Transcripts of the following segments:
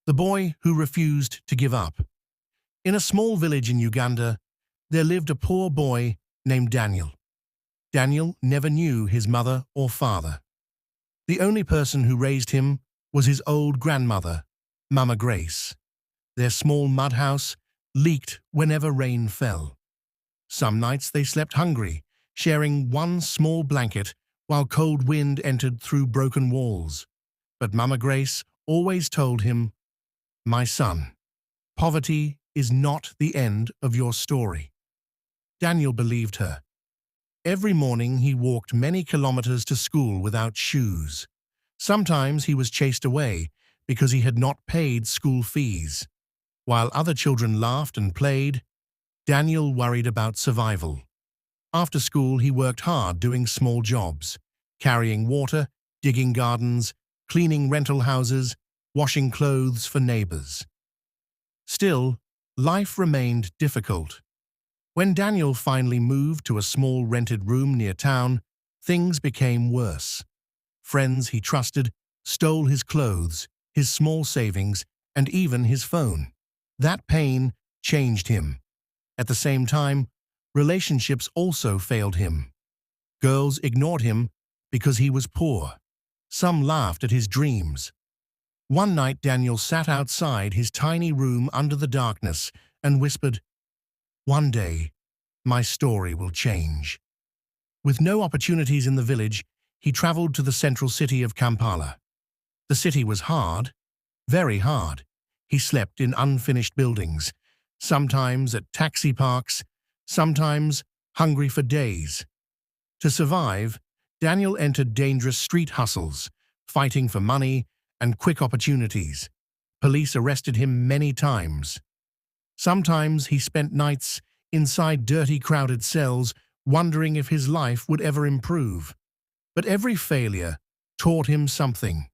The boy who refused to give up. In a small village in Uganda, there lived a poor boy named Daniel. Daniel never knew his mother or father. The only person who raised him was his old grandmother, Mama Grace. Their small mud house leaked whenever rain fell. Some nights they slept hungry, sharing one small blanket while cold wind entered through broken walls. But Mama Grace always told him, "My son, poverty is not the end of your story." Daniel believed her. Every morning he walked many kilometers to school without shoes. Sometimes he was chased away because he had not paid school fees. While other children laughed and played, Daniel worried about survival. After school he worked hard doing small jobs, carrying water, digging gardens, cleaning rental houses, washing clothes for neighbors. Still, life remained difficult. When Daniel finally moved to a small rented room near town, things became worse. Friends he trusted stole his clothes, his small savings, and even his phone. That pain changed him. At the same time, relationships also failed him. Girls ignored him because he was poor. Some laughed at his dreams. One night Daniel sat outside his tiny room under the darkness and whispered, "One day, my story will change." With no opportunities in the village, he traveled to the central city of Kampala. The city was hard, very hard. He slept in unfinished buildings, sometimes at taxi parks, sometimes hungry for days. To survive, Daniel entered dangerous street hustles, fighting for money and quick opportunities. Police arrested him many times. Sometimes he spent nights inside dirty, crowded cells, wondering if his life would ever improve. But every failure taught him something.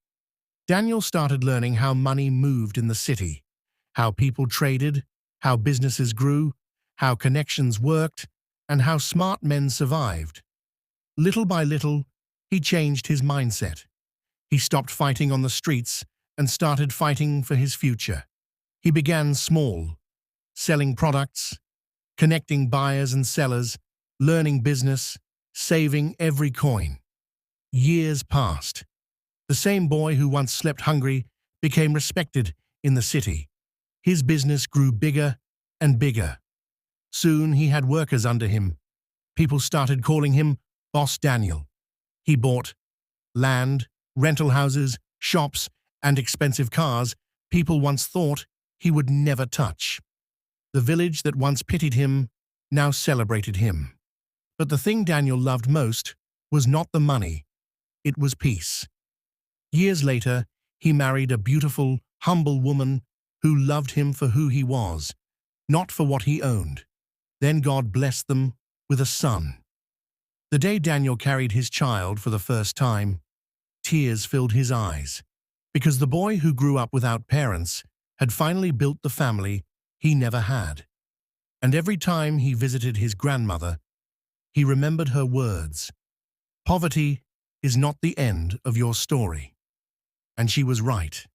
Daniel started learning how money moved in the city, how people traded, how businesses grew, how connections worked, and how smart men survived. Little by little, he changed his mindset. He stopped fighting on the streets and started fighting for his future. He began small, selling products, connecting buyers and sellers, learning business, saving every coin. Years passed. The same boy who once slept hungry became respected in the city. His business grew bigger and bigger. Soon he had workers under him. People started calling him Boss Daniel. He bought land, rental houses, shops, and expensive cars people once thought he would never touch. The village that once pitied him now celebrated him. But the thing Daniel loved most was not the money, it was peace. Years later, he married a beautiful, humble woman who loved him for who he was, not for what he owned. Then God blessed them with a son. The day Daniel carried his child for the first time, tears filled his eyes, because the boy who grew up without parents had finally built the family he never had. And every time he visited his grandmother, he remembered her words, "Poverty is not the end of your story." And she was right.